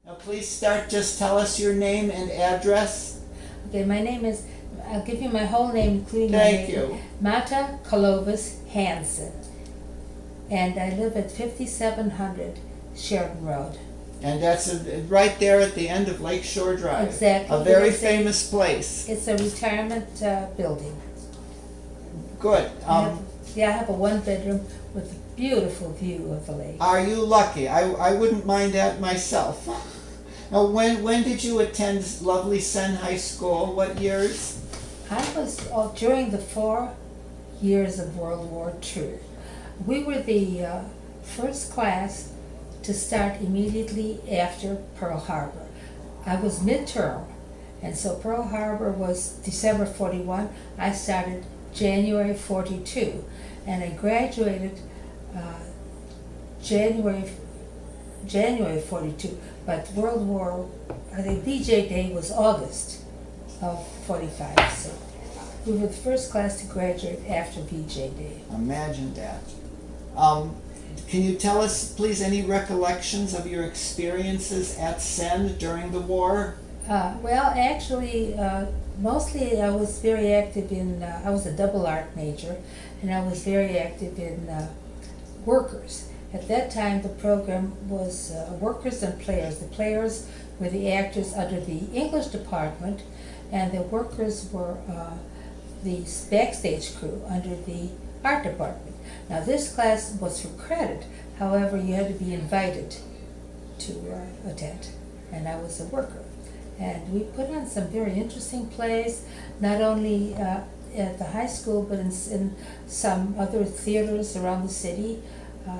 Now please start, just tell us your name and address. Okay, my name is, I'll give you my whole name, including my Thank name. you. Mata Colores-Hansen. And I live at 5700 Sheridan Road. And that's right there at the end of Lakeshore Drive. Exactly. A very It's famous place. It's a retirement building. Good. I have a one-bedroom with a beautiful view of the lake. Are you lucky? I wouldn't mind that myself. Now, when did you attend lovely Senn High School? What years? I was during the 4 years of World War II. We were the first class to start immediately after Pearl Harbor. I was midterm, and so Pearl Harbor was December 41. I started January 42, and I graduated January 42. But World War, I think VJ Day was August of 45. So we were the first class to graduate after VJ Day. Imagine that. Can you tell us, please, any recollections of your experiences at Senn during the war? Well, actually, mostly I was very active in, I was a double art major, and I was very active in workers. At that time, the program was workers and players. The players were the actors under the English department, and the workers were the backstage crew under the art department. Now, this class was for credit. However, you had to be invited to attend, and I was a worker. And we put on some very interesting plays, not only at the high school, but in some other theaters around the city,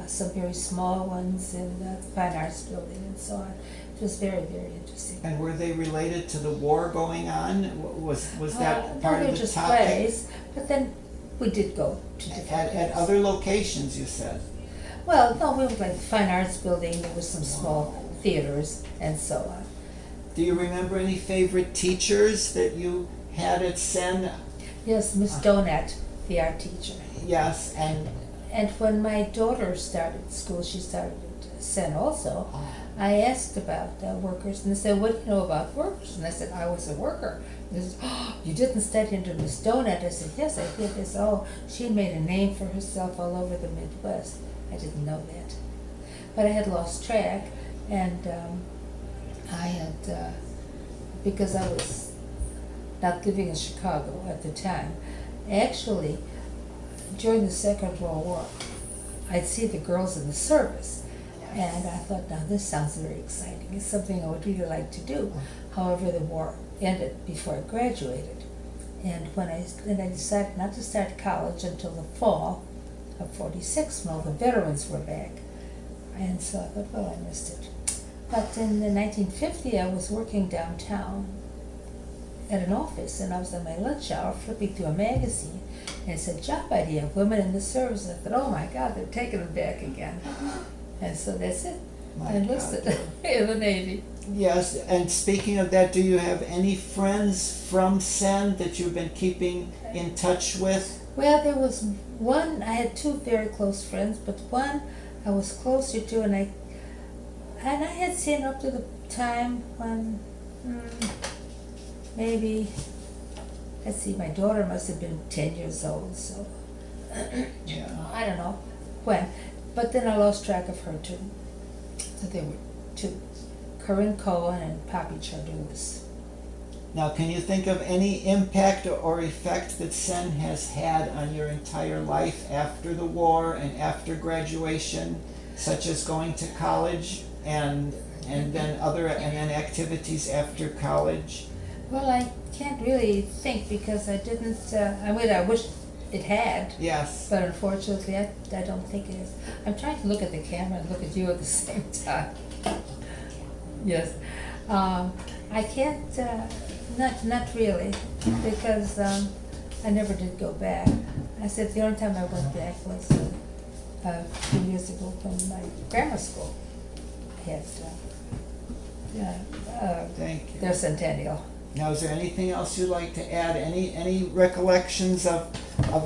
some very small ones in the Fine Arts Building and so on. It was very, very interesting. And were they related to the war going on? Was that part no, they of were the just topic? plays, but then we did go to different At plays. other locations, you said? Well, no, we went like the Fine Arts Building, there was some small theaters and so on. Do you remember any favorite teachers that you had at Senn? Yes, Miss Donat, the art teacher. Yes, and And when my daughter started school, she started at Senn also, I asked about workers, and they said, what do you know about workers? And I said, I was a worker. And they said, oh, you didn't study under Miss Donat? I said, yes, I did. They said, oh, she made a name for herself all over the Midwest. I didn't know that. But I had lost track, and I had, because I was not living in Chicago at the time, actually, during the Second World War, I'd see the girls in the service, and I thought, now this sounds very exciting. It's something I would really like to do. However, the war ended before I graduated, and when I decided not to start college until the fall of 46, when all the veterans were back, and so I thought, well, I missed it. But in 1950, I was working downtown at an office, and I was on my lunch hour flipping through a magazine, and it said, job idea, women in the service. I thought, oh my God, they're taking them back again. And so that's it. I enlisted in the Navy. yes, and speaking of that, do you have any friends from Senn that you've been keeping in touch with? Well, there was one, I had two very close friends, but one I was closer to, and I had seen up to the time when, maybe, let's see, my daughter must have been 10 years old, so Yeah. I don't know when. But then I lost track of her too. So there were two, Corinne Cohen and Poppy Chardonis. Now, can you think of any impact or effect that Senn has had on your entire life after the war and after graduation, such as going to college and then activities after college? Well, I can't really think because I didn't, I wish it had, Yes. but unfortunately I don't think it is. I'm trying to look at the camera and look at you at the same time. Yes. I can't, not really, because I never did go back. I said the only time I went back was a few years ago from my grammar school. I had Thank you. their centennial. Now, is there anything else you'd like to add? Any recollections of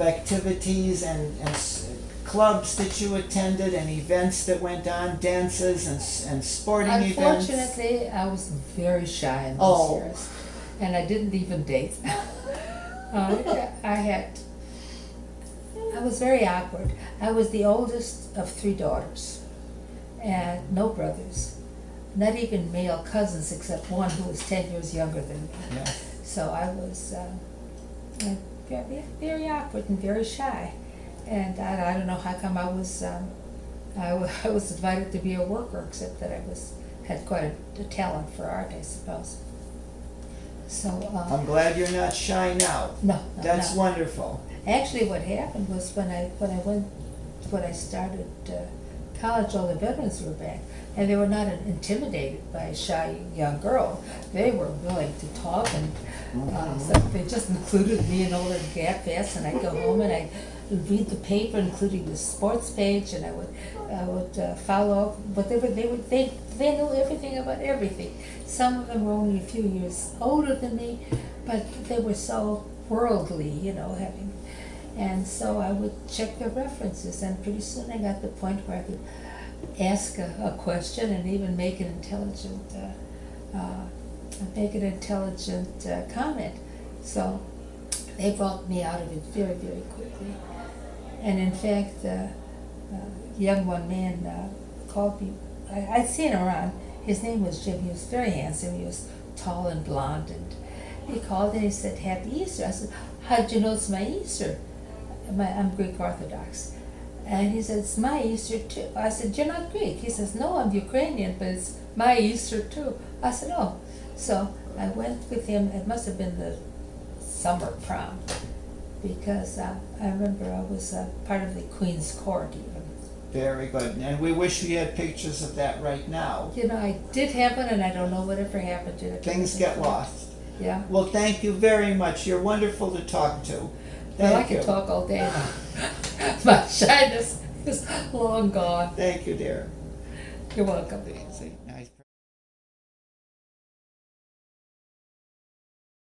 activities and clubs that you attended, any events that went on, dances and sporting events? Unfortunately, I was very shy in those Oh. years, and I didn't even date. I was very awkward. I was the oldest of 3 daughters, and no brothers, not even male cousins except one who was 10 years younger than me. Yeah. So I was very awkward and very shy, and I don't know how come I was invited to be a worker, except that I had quite a talent for art, I suppose. So I'm glad you're not shy now. no, That's no. wonderful. Actually, what happened was when I started college, all the veterans were back, and they were not intimidated by a shy young girl. They were willing to talk, and so they just included me in all their gap fests, and I'd go home and I'd read the paper, including the sports page, and I would follow up. But they knew everything about everything. Some of them were only a few years older than me, but they were so worldly, and so I would check their references, and pretty soon I got to the point where I could ask a question and even make an intelligent comment. So they brought me out of it very, very quickly. And in fact, young one man called me. I'd seen him around. His name was Jim. He was very handsome. He was tall and blonde, and he called and he said, "Happy Easter." I said, "How did you know it's my Easter?" I'm Greek Orthodox. And he said, "It's my Easter too." I said, "You're not Greek." He says, "No, I'm Ukrainian, but it's my Easter too." I said, "Oh." So I went with him. It must have been the summer prom, because I remember I was part of the Queen's Court even. Very good. And we wish we had pictures of that right now. I did have one, and I don't know whatever happened to it. Things get lost. Yeah. Well, thank you very much. You're wonderful to talk to. Well, I Thank you. could talk all day now. My shyness is long gone. Thank you, dear. You're welcome. See, nice.